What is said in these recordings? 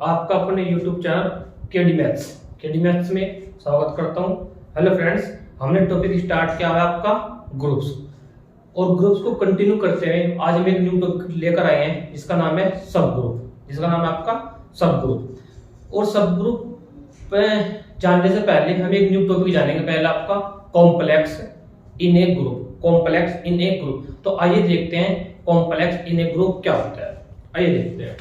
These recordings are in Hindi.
आपका अपने YouTube चैनल केडी मैथ्स में स्वागत करता हूं। हेलो फ्रेंड्स, हमने टॉपिक स्टार्ट किया है आपका ग्रुप्स, और ग्रुप्स को कंटिन्यू करते हुए आज हम एक न्यू टॉपिक लेकर आए हैं जिसका नाम है सब ग्रुप, जिसका नाम है आपका सब ग्रुप। और सब ग्रुप पे जानने से पहले हम एक न्यू टॉपिक जानेंगे। पहले आपका complex in a group, complex in a group. तो आइए देखते हैं कॉम्प्लेक्स इन ए ग्रुप क्या होता है। आइए देखते हैं।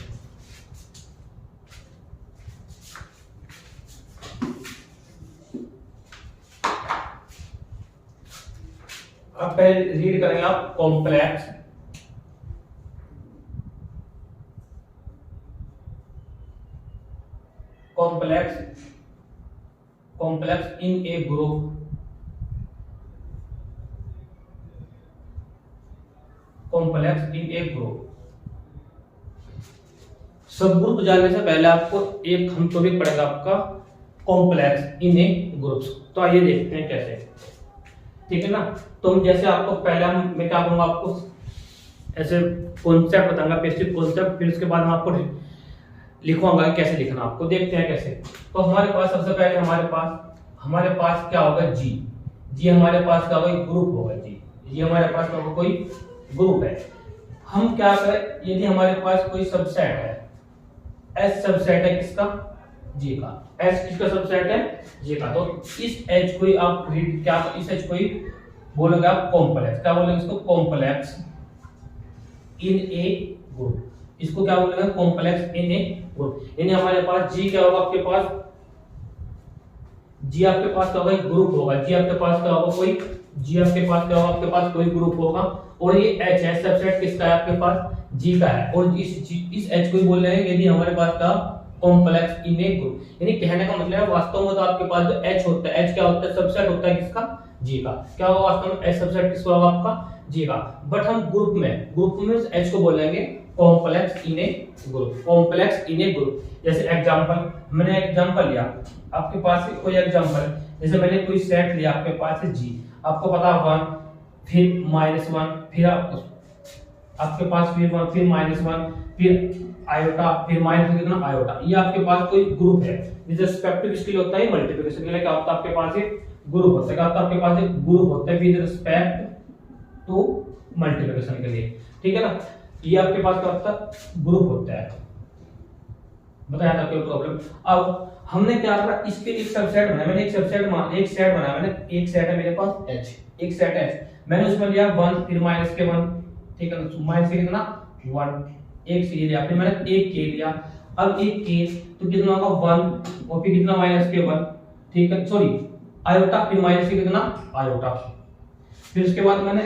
अब पहले रीड करेंगे आप complex in a group, complex in a group. सब ग्रुप जानने से पहले आपको एक हम टॉपिक पढ़ेगा आपका कॉम्प्लेक्स इन ए ग्रुप्स। तो आइए देखते हैं कैसे, ठीक है ना। तो जैसे आपको पहला मैं क्या करूंगा, आपको ऐसे कॉन्सेप्ट बताऊंगा, बेसिक कॉन्सेप्ट, फिर उसके बाद मैं आपको लिखवाऊंगा कैसे लिखना। आपको देखते हैं कैसे। तो हमारे पास सबसे पहले हमारे पास क्या होगा, जी हमारे पास क्या होगा, ग्रुप होगा। जी हमारे पास क्या होगा, कोई ग्रुप है। हम क्या करें, यदि हमारे पास कोई सबसेट है, एस सबसेट है किसका, जी का। एस किसका सबसेट है, जी का। तो इस एच को ही आप रीड क्या, इस एच को ही बोलोगे आप कॉम्प्लेक्स। क्या बोलेंगे इसको, कॉम्प्लेक्स इन ए ग्रुप। इसको क्या बोलेंगे, कॉम्प्लेक्स इन ए ग्रुप। यानी हमारे पास जी क्या होगा, आपके पास जी आपके पास क्या होगा, एक ग्रुप होगा। जी आपके पास क्या होगा, कोई जी आपके पास क्या होगा, आपके पास कोई ग्रुप होगा। और ये एच है, सबसेट किसका है, आपके पास जी का है। और इस एच को ही बोल रहे हैं यदि हमारे पास का कॉम्प्लेक्स इन ए ग्रुप। यानी कहने का मतलब है वास्तव में तो आपके पास जो एच होता है, एच क्या होता है, सबसेट होता है किसका, जी का। क्या होगा वास्तव में, एच सबसेट किसका होगा, आपका जी का। बट हम ग्रुप में एच को बोलेंगे complex in a group, complex in a group. जैसे एग्जांपल, मैंने एग्जांपल लिया, आपके पास कोई एग्जांपल, जैसे मैंने कोई सेट लिया, आपके पास है जी, आपको पता 1 फिर -1, फिर आपके पास फिर 1 फिर -1 फिर आयोटा, फिर माइनस कितना आयोटा। ये आपके पास कोई ग्रुप है। विद रिस्पेक्ट टू किसके लिए होता है, मल्टीप्लिकेशन के लिए। क्या होता है, आपके पास एक ग्रुप होता है। क्या होता है, आपके पास एक ग्रुप होता है विद रिस्पेक्ट टू मल्टीप्लिकेशन के लिए, ठीक है ना। ये आपके पास क्या होता है, ग्रुप होता है। बताया था कोई प्रॉब्लम। अब हमने क्या करा, इसके एक सबसेट बनाया। मैंने एक सेट बनाया, मैंने एक सेट है मेरे पास h, एक सेट है, मैंने उसमें लिया 1 फिर माइनस के 1, ठीक है ना। माइनस के कितना 1, एक से लिया, फिर मैंने एक के लिया। अब एक के तो कितना होगा 1, और फिर कितना माइनस के 1, ठीक है, सॉरी आयोटा, फिर माइनस के कितना आयोटा। फिर उसके बाद मैंने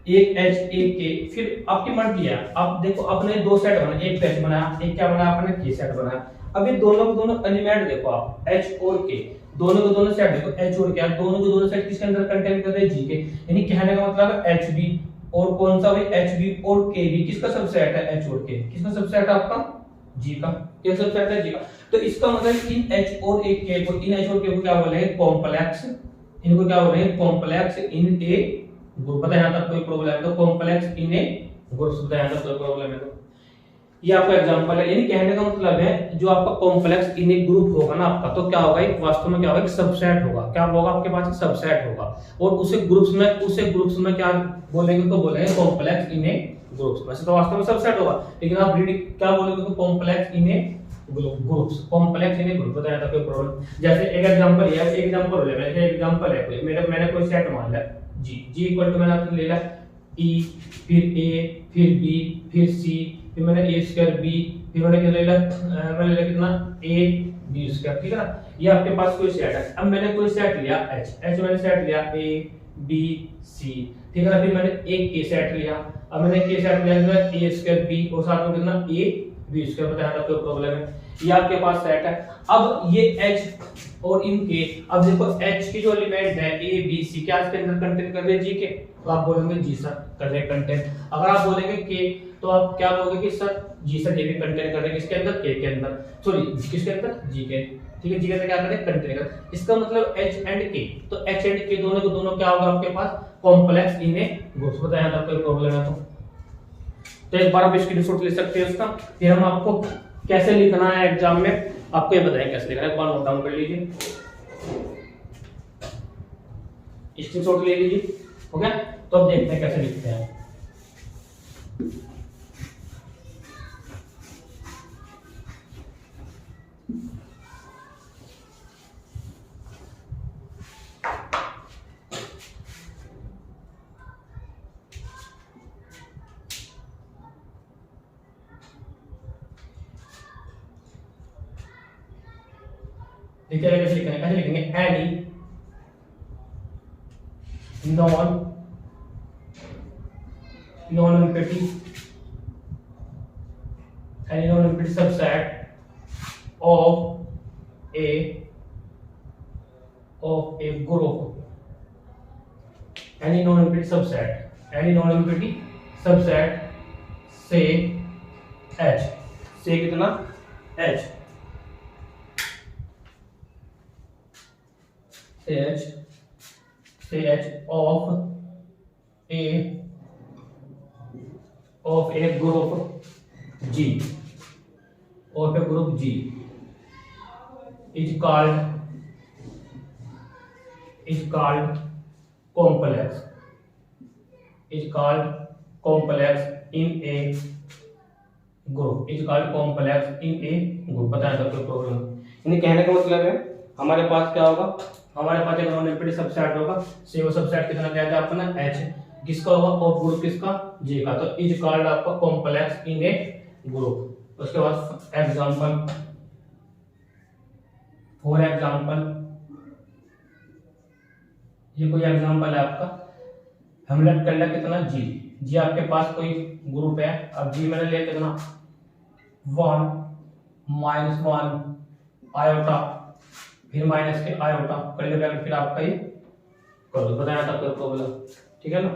एक एच एक के, फिर आपकी मर्जी है। आप देखो अपने दो सेट बनाए, एक एच बनाया, एक क्या बनाया आपने, के सेट बनाया। अब ये दोनों को दोनों एलिमेंट देखो आप, एच और के, दोनों को दोनों सेट देखो, एच और के, दोनों को दोनों सेट किसके अंदर कंटेन कर रहे हैं, जी के। यानी कहने का मतलब है एच बी और कौन सा भाई, एच बी और के बी किसका सबसेट है, एच और के किसका सबसेट है, आपका जी का। क्या सबसेट है, जी का। तो इसका मतलब इन एच और एक के को, इन एच और के को क्या बोलेंगे, कॉम्प्लेक्स। इनको क्या बोलेंगे, कॉम्प्लेक्स इन ए ग्रुप। पता है यहां तक कोई प्रॉब्लम है तो, कॉम्प्लेक्स इन ए ग्रुप। पता है यहां तक कोई प्रॉब्लम है तो, ये आपका एग्जांपल है। यानी कहने का मतलब है जो आपका कॉम्प्लेक्स इन ए ग्रुप होगा ना आपका, तो क्या होगा, एक वास्तव में क्या होगा, एक सबसेट होगा। क्या होगा, आपके पास एक सबसेट होगा। और उसे ग्रुप्स में क्या बोलेंगे, तो बोलेंगे कॉम्प्लेक्स इन ए ग्रुप्स। वैसे तो वास्तव में सबसेट होगा, लेकिन आप रीड क्या बोलोगे, तो complex in A groups, complex in a group. बताया था कोई प्रॉब्लम। जैसे एक एग्जांपल है, एक एग्जांपल ले, मैंने एग्जांपल है कोई, मैंने कोई सेट मान लिया जी इक्वल टू मैंने आपने ले लिया e, फिर a, फिर b, फिर c, फिर मैंने a स्क्वायर b, फिर मैंने क्या ले लिया, मैंने ले लिया कितना a b स्क्वायर, ठीक है ना। ये आपके पास कोई सेट है। अब मैंने कोई सेट लिया h मैंने सेट लिया a b c, ठीक है ना। फिर मैंने एक k सेट लिया, अब मैंने k सेट लिया a स्क्वायर b और साथ में कितना a b स्क्वायर। बताया था कोई प्रॉब्लम है, ये आपके पास सेट है। अब ये h और इनके, अब देखो h की जो एलिमेंट है a b c क्या इसके अंदर कंटेन कर रहे हैं, जी के, तो आप बोलेंगे जी सर कर रहे कंटेन। अगर आप बोलेंगे k तो आप क्या बोलोगे कि सर जी सर ये भी कंटेन कर रहे हैं किसके अंदर, k के अंदर, सॉरी किसके अंदर, जी के, ठीक है। जी के क्या कर रहे हैं, कंटेन कर। इसका मतलब h एंड k, तो h एंड k दोनों को दोनों क्या होगा आपके पास, कॉम्प्लेक्स इन ए ग्रुप। बताया था कोई प्रॉब्लम है तो एक बार आप स्क्रीनशॉट ले सकते हैं उसका। फिर हम आपको कैसे लिखना है एग्जाम में आपको ये बताएं कैसे लिखना है, एक बार नोट डाउन कर लीजिए, स्क्रीनशॉट ले लीजिए। ओके, तो अब देखते हैं कैसे लिखते हैं। देखिए कैसे लिखेंगे, कैसे लिखेंगे, any non empty subset of a group, any non empty subset say H, say कितना H, say H of a group G, of a group G is called complex, is called complex in a group, is called complex in a group। बताया था कोई प्रॉब्लम, यानी कहने का मतलब है हमारे पास क्या होगा, हमारे पास एक नॉन एम्प्टी सबसेट होगा, से वो सबसेट कितना क्या था अपना H, किसका होगा और ग्रुप किसका J का, तो इज कॉल्ड आपका कॉम्प्लेक्स इन ए ग्रुप। उसके बाद एग्जांपल, फॉर एग्जांपल, ये कोई एग्जांपल है आपका, हमने कर लिया कितना जी आपके पास कोई ग्रुप है, अब जी मैंने लिया कितना 1 - 1 आयोटा, फिर माइनस के आयोटा कर लिया, फिर आपका ये कर दो, बताया था कोई प्रॉब्लम, ठीक है ना।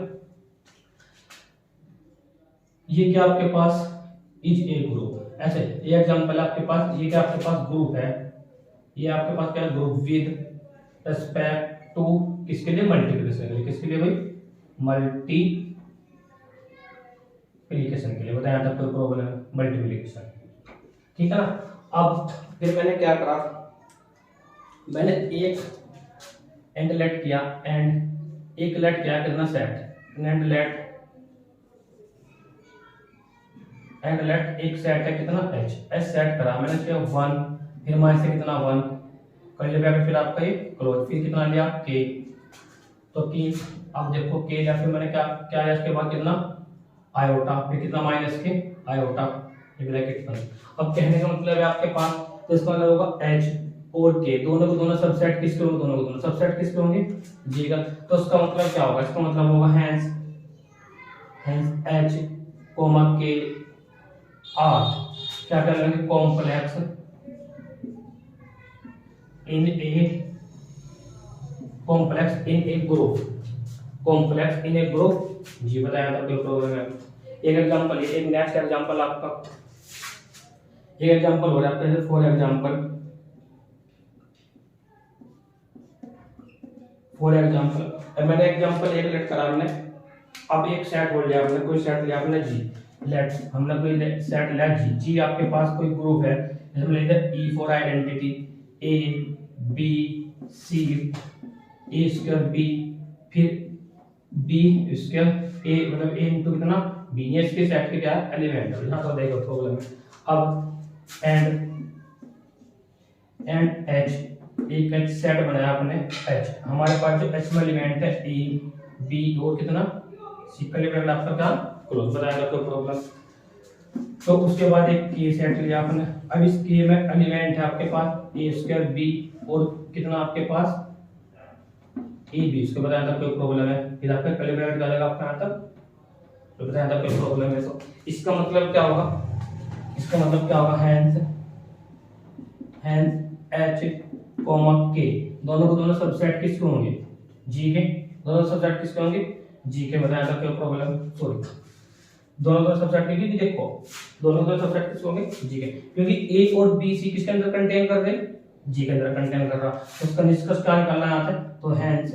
ये क्या आपके पास इज ए ग्रुप, ऐसे ये एग्जांपल आपके पास, ये क्या आपके पास ग्रुप है, ये आपके पास क्या ग्रुप विद रिस्पेक्ट टू किसके लिए, मल्टीप्लिकेशन के लिए, किसके लिए भाई, मल्टीप्लिकेशन के लिए, बताया था कोई प्रॉब्लम है, मल्टीप्लिकेशन, ठीक है ना। अब फिर मैंने क्या करा, मैंने एक एंड लेट किया, एक लेट किया कितना सेट, एंड लेट एक सेट है कितना एच सेट करा मैंने किया 1, फिर माइनस से कितना 1 कर लिया, फिर आपका ये क्लोज, फिर कितना लिया के, तो कि अब देखो के लिया, फिर मैंने क्या क्या लिया, इसके बाद कितना आयोटा, फिर कितना माइनस के आयोटा, ये ब्रैकेट बंद। अब कहने का मतलब है आपके पास, तो इसका मतलब होगा एच और के दोनों को दोनों सबसेट किसके होंगे, दोनों को दोनों सबसेट किसके होंगे जी का, तो इसका मतलब क्या होगा, इसका मतलब होगा hence H comma K R क्या कर लेंगे, कॉम्प्लेक्स इन ए ग्रुप जी, बताया था कोई प्रॉब्लम है। एक एग्जांपल, एक नेक्स्ट एग्जांपल आपका, एक एग्जांपल हो जाता है, फॉर एग्जांपल मैंने एग्जांपल एक लेट करा हमने, अब एक सेट हो लिया हमने, कोई सेट लिया हमने जी, लेट हमने कोई सेट लिया जी आपके पास कोई ग्रुप है, जैसे लेते हैं E for identity, A B C, A square B, फिर बी स्क्वायर ए, मतलब ए इनटू कितना बी, ये इसके सेट के क्या एलिमेंट है, यहां पर देखो प्रॉब्लम है। अब एंड एच, एक एच सेट बनाया आपने एच, हमारे पास जो एच में एलिमेंट है ए बी और कितना सी का एलिमेंट आपका क्या क्लोज, बताया कोई प्रॉब्लम। तो उसके बाद एक के सेट लिया आपने, अब इस के में एलिमेंट है आपके पास ए स्क्वायर बी और कितना आपके पास ए बी, इसको बताया था कोई प्रॉब्लम है, फिर आपका कैलिब्रेट करेगा आपका यहाँ तक, तो बताया था कोई प्रॉब्लम है। तो इसका मतलब क्या होगा, इसका मतलब क्या होगा, हैंस एच कॉमा के दोनों को दोनों सबसेट किसके होंगे जी के, दोनों सबसेट किसके होंगे जी के, बताया था कोई प्रॉब्लम, सॉरी दोनों का सबसेट क्योंकि देखो दोनों का सबसेट किसके होंगे जी के, क्योंकि ए और बी सी किसके अंदर कंटेन कर रहे हैं जी के अंदर कंटेन कर रहा, तो उसका निष्कर्ष क्या निकालना है यहाँ से, तो hence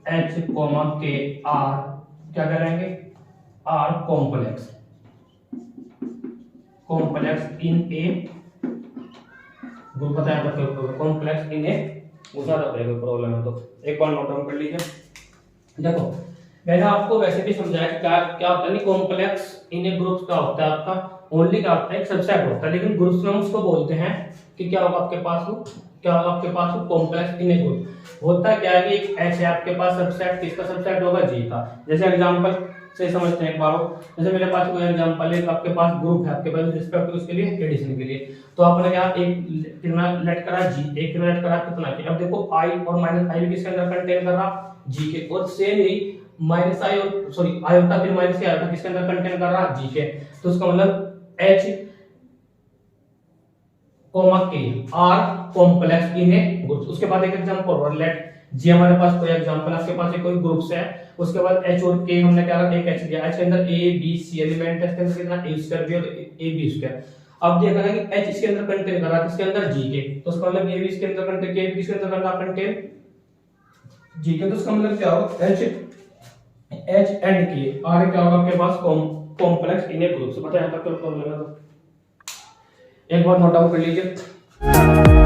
H comma K R क्या करेंगे R complex in a group बताया था कॉम्प्लेक्स इन ए घुसा था कोई प्रॉब्लम है तो एक बार नोट डाउन कर लीजिए। देखो मैंने आपको वैसे भी समझाया कि क्या क्या होता है, नहीं कॉम्प्लेक्स इन ए ग्रुप्स का होता है आपका ओनली क्या होता है, एक सबसेट होता है, लेकिन ग्रुप्स में हम उसको बोलते हैं कि क्या होगा आपके पास वो, क्या होगा आपके पास वो कॉम्प्लेक्स इन ए ग्रुप। होता क्या है कि एक एच है आपके पास सबसेट, किसका सबसेट होगा, जी का। जैसे एग्जांपल से समझते हैं एक बार, जैसे मेरे पास कोई एग्जांपल है, आपके पास ग्रुप है आपके पास रिस्पेक्ट टू उसके लिए एडिशन के लिए, तो आपने क्या एक कितना लेट करा जी, एक कितना लेट करा कितना के। अब देखो आई और माइनस आई भी किसके अंदर कंटेन कर रहा, जी के, और सेम ही माइनस आई और सॉरी आयोटा फिर माइनस के आयोटा किसके अंदर कंटेन कर रहा, जी के। तो उसका मतलब H comma K R complex in a group. उसके बाद एक एग्जांपल और लेट जी हमारे पास कोई एग्जांपल, आपके पास कोई ग्रुप्स है, उसके बाद एच और के हमने क्या रखा, एक एच दिया, एच के अंदर ए बी सी एलिमेंट है, इसके अंदर कितना ए स्क्वायर भी और ए बी स्क्वायर। अब देखा है कि एच इसके अंदर कंटेन कर रहा है किसके अंदर, जी के, तो उसका मतलब ये भी इसके अंदर कंटेन, के भी इसके अंदर कर रहा कंटेन जी के, तो उसका मतलब क्या होगा एच एंड के आर क्या होगा आपके पास कॉम्प्लेक्स इन ए ग्रुप। से पता है यहां तक प्रॉब्लम है तो एक बार नोट डाउन कर लीजिए।